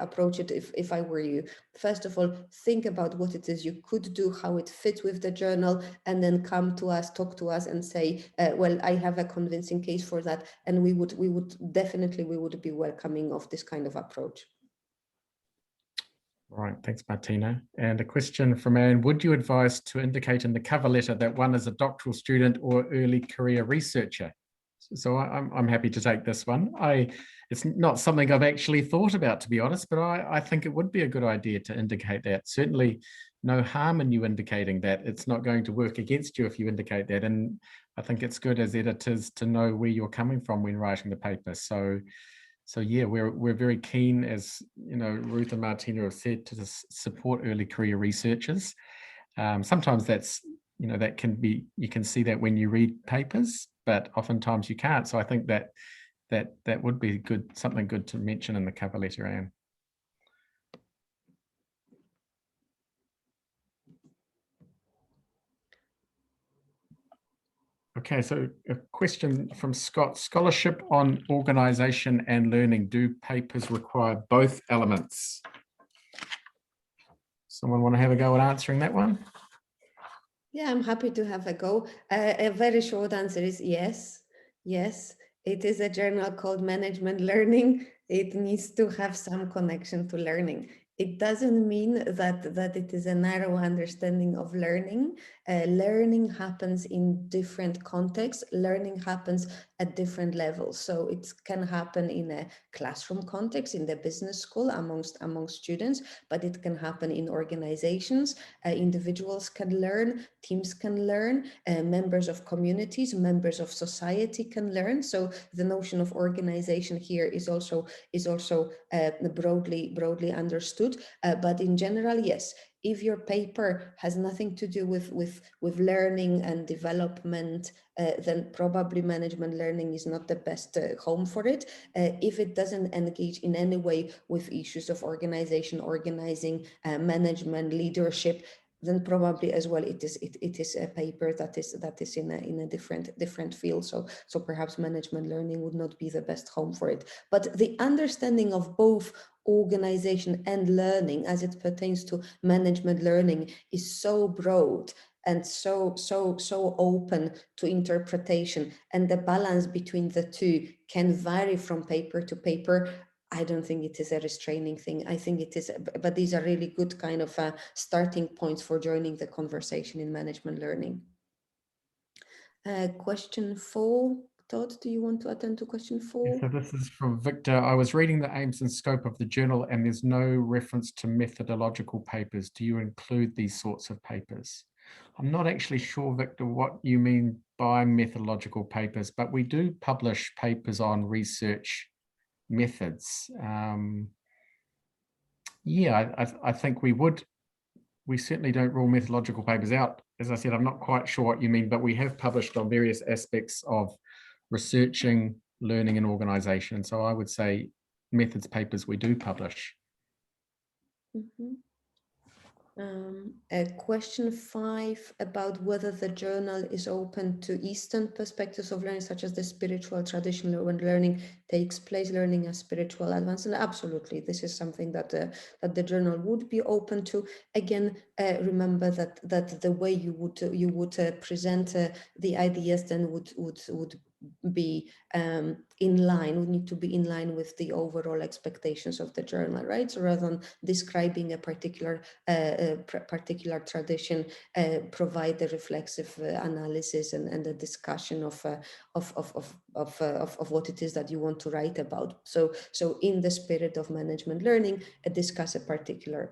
[SPEAKER 4] approach it if I were you. First of all, think about what it is you could do, how it fits with the journal, and then come to us, talk to us, and say, well, I have a convincing case for that, and we would definitely be welcoming of this kind of approach.
[SPEAKER 3] All right, thanks, Martyna. And a question from Anne: would you advise to indicate in the cover letter that one is a doctoral student or early career researcher? So I'm happy to take this one. It's not something I've actually thought about, to be honest, but I think it would be a good idea to indicate that. Certainly no harm in you indicating that. It's not going to work against you if you indicate that. And I think it's good as editors to know where you're coming from when writing the paper. So So yeah, we're very keen, as you know, Ruth and Martyna have said, to support early career researchers. Sometimes that's, you know, that can be, you can see that when you read papers, but oftentimes you can't. So I think that would be good, something good to mention in the cover letter, Anne. Okay, so a question from Scott. Scholarship on organisation and learning. Do papers require both elements? Someone want to have a go at answering that one?
[SPEAKER 4] Yeah, I'm happy to have a go. A very short answer is yes. Yes, it is a journal called Management Learning. It needs to have some connection to learning. It doesn't mean that it is a narrow understanding of learning. Learning happens in different contexts. Learning happens at different levels. So it can happen in a classroom context, in the business school amongst students, but it can happen in organizations. Individuals can learn, teams can learn, members of communities, members of society can learn. So the notion of organization here is also broadly understood. But in general, yes, if your paper has nothing to do with learning and development, then probably management learning is not the best home for it. If it doesn't engage in any way with issues of organization, organizing, management, leadership, then probably as well it is a paper that is in a different field. So perhaps management learning would not be the best home for it. But the understanding of both organization and learning as it pertains to management learning is so broad and so open to interpretation, and the balance between the two can vary from paper to paper. I don't think it is a restraining thing. I think it is, but these are really good kind of starting points for joining the conversation in management learning. Question 4. Todd, do you want to attend to question 4?
[SPEAKER 3] So this is from Victor. I was reading the aims and scope of the journal and there's no reference to methodological papers. Do you include these sorts of papers? I'm not actually sure, Victor, what you mean by methodological papers, but we do publish papers on research methods. Yeah, I think we would. We certainly don't rule methodological papers out. As I said, I'm not quite sure what you mean, but we have published on various aspects of researching, learning, and organisation. So I would say methods papers we do publish.
[SPEAKER 4] Mm-hmm. Question 5 about whether the journal is open to Eastern perspectives of learning, such as the spiritual tradition, when learning takes place, learning as spiritual advance. And absolutely, this is something that the journal would be open to. Again, remember that the way you would present the ideas then would be in line, would need to be in line with the overall expectations of the journal, right? So rather than describing a particular tradition, provide the reflexive analysis and the discussion of what it is that you want to write about. So in the spirit of management learning, discuss a particular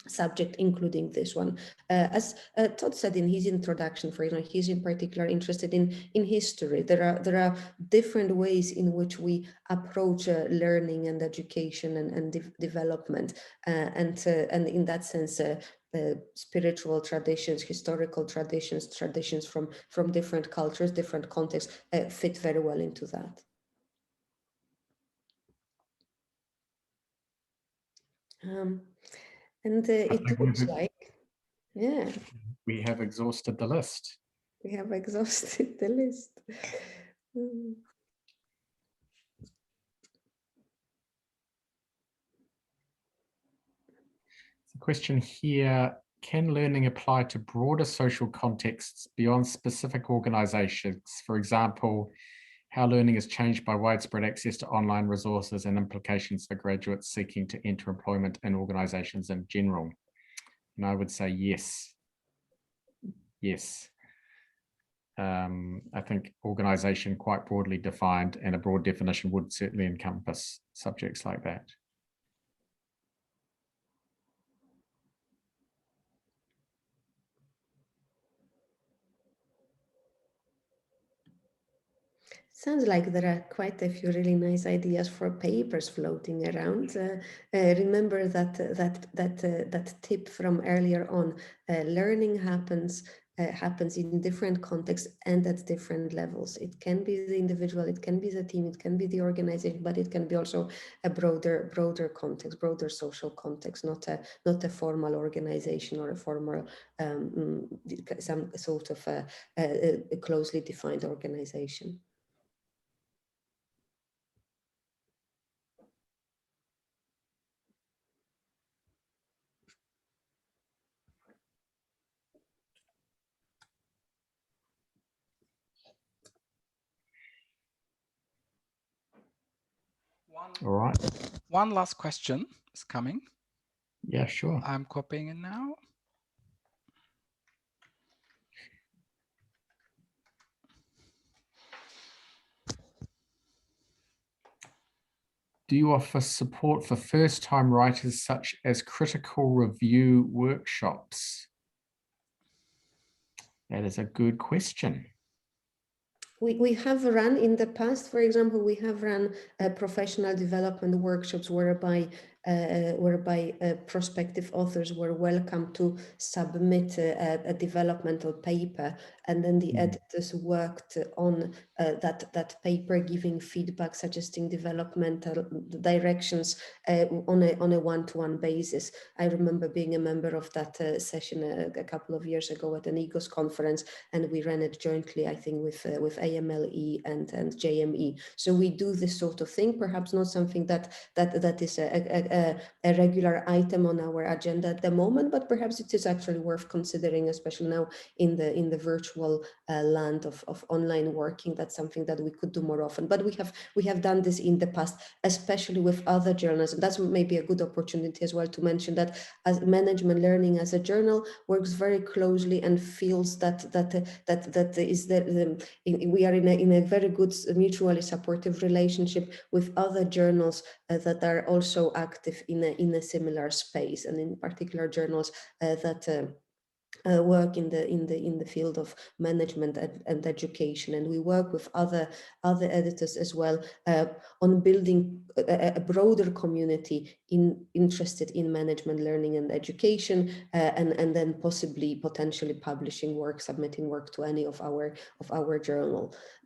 [SPEAKER 4] subject, including this one. As Todd said in his introduction, for example, he's in particular interested in history. There are different ways in which we approach learning and education and development, and in that sense, spiritual traditions, historical traditions from different cultures, different contexts fit very well into that. And it looks like, yeah,
[SPEAKER 3] we have exhausted the list.
[SPEAKER 4] We have exhausted the list.
[SPEAKER 3] The question here, can learning apply to broader social contexts beyond specific organizations? For example, how learning is changed by widespread access to online resources and implications for graduates seeking to enter employment in organizations in general? And I would say yes. Yes. I think organization quite broadly defined, and a broad definition would certainly encompass subjects like that.
[SPEAKER 4] Sounds like there are quite a few really nice ideas for papers floating around. Remember that tip from earlier on. Learning happens in different contexts and at different levels. It can be the individual, it can be the team, it can be the organization, but it can be also a broader context, broader social context, not a formal organization or a formal some sort of a closely defined organization.
[SPEAKER 3] All right.
[SPEAKER 1] One last question is coming.
[SPEAKER 3] Yeah, sure.
[SPEAKER 1] I'm copying it now.
[SPEAKER 3] Do you offer support for first-time writers such as critical review workshops? That is a good question.
[SPEAKER 4] We have run in the past, for example, we have run professional development workshops whereby prospective authors were welcome to submit a developmental paper, and then the editors worked on that paper, giving feedback, suggesting developmental directions on a one-to-one basis. I remember being a member of that session a couple of years ago at an EGOS conference, and we ran it jointly, I think, with AMLE and JME. So we do this sort of thing, perhaps not something that is a regular item on our agenda at the moment, but perhaps it is actually worth considering, especially now in the virtual land of online working. That's something that we could do more often. But we have done this in the past, especially with other journals, and that's maybe a good opportunity as well to mention that as Management Learning as a journal works very closely and feels that we are in a very good mutually supportive relationship with other journals that are also active in a similar space, and in particular journals that work in the field of management and education. And we work with other editors as well on building a broader community interested in management learning and education, and then potentially publishing work, submitting work to any of our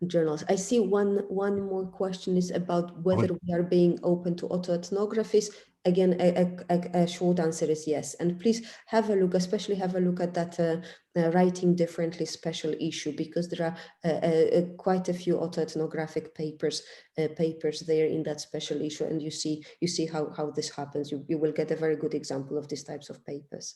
[SPEAKER 4] journals. I see one more question is about whether we are being open to autoethnographies. Again, a short answer is yes. And please have a look, especially have a look at that Writing Differently special issue, because there are quite a few autoethnographic papers there in that special issue, and you see how this happens. You will get a very good example of these types of papers.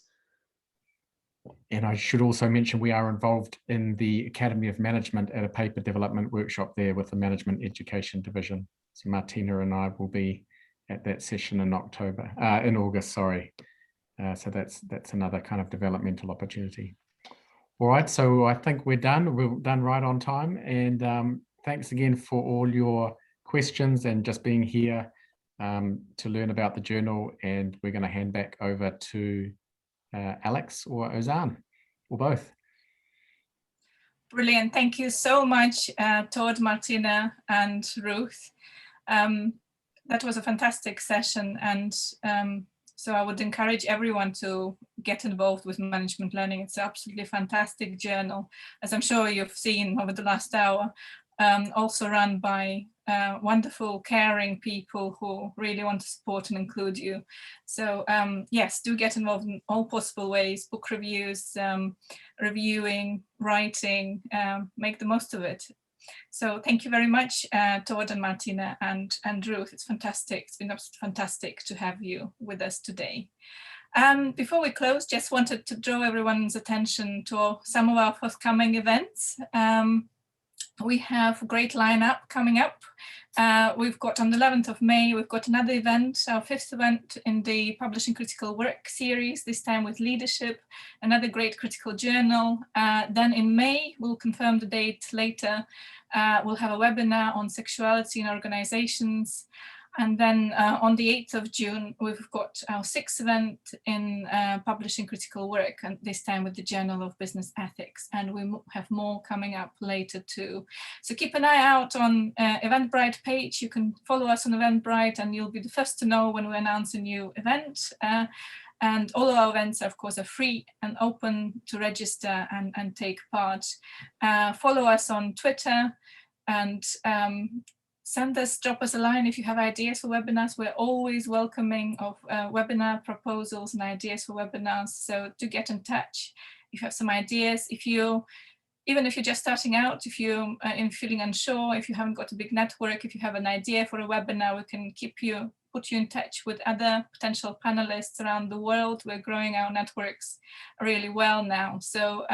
[SPEAKER 3] And I should also mention we are involved in the Academy of Management at a paper development workshop there with the Management Education Division. So Martyna and I will be at that session in August, sorry. So that's another kind of developmental opportunity. All right, so I think we're done. We're done right on time. And thanks again for all your questions and just being here to learn about the journal. And we're going to hand back over to Alex or Ozan, or both.
[SPEAKER 2] Brilliant. Thank you so much, Todd, Martyna, and Ruth. That was a fantastic session, and so I would encourage everyone to get involved with Management Learning. It's an absolutely fantastic journal, as I'm sure you've seen over the last hour, also run by wonderful, caring people who really want to support and include you. So yes, do get involved in all possible ways, book reviews, reviewing, writing, make the most of it. So thank you very much, Todd and Martyna and Ruth. It's fantastic. It's been absolutely fantastic to have you with us today. Before we close, just wanted to draw everyone's attention to some of our forthcoming events. We have a great lineup coming up. We've got on the 11th of May, we've got another event, our 5th event in the Publishing Critical Work series, this time with leadership, another great critical journal. Then in May, we'll confirm the date later. We'll have a webinar on sexuality in organizations. And then on the 8th of June, we've got our 6th event in publishing critical work, and this time with the Journal of Business Ethics. And we have more coming up later too. So keep an eye out on Eventbrite page. You can follow us on Eventbrite and you'll be the first to know when we announce a new event. And all of our events, of course, are free and open to register and take part. Follow us on Twitter and drop us a line if you have ideas for webinars. We're always welcoming of webinar proposals and ideas for webinars. So do get in touch if you have some ideas. Even if you're just starting out, if you're feeling unsure, if you haven't got a big network, if you have an idea for a webinar, we can put you in touch with other potential panelists around the world. We're growing our networks really well now. So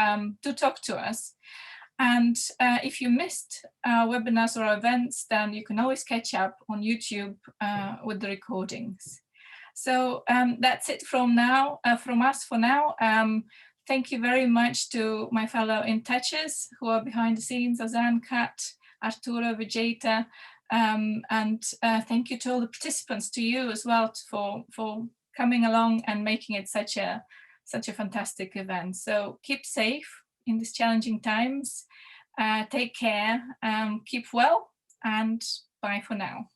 [SPEAKER 2] do talk to us. And if you missed our webinars or our events, then you can always catch up on YouTube with the recordings. So that's it from us for now. Thank you very much to my fellow InTouchers who are behind the scenes, Azan, Kat, Arturo, Vijayta, and thank you to all the participants, to you as well, for coming along and making it such a fantastic event. So keep safe in these challenging times, take care, keep well, and bye for now.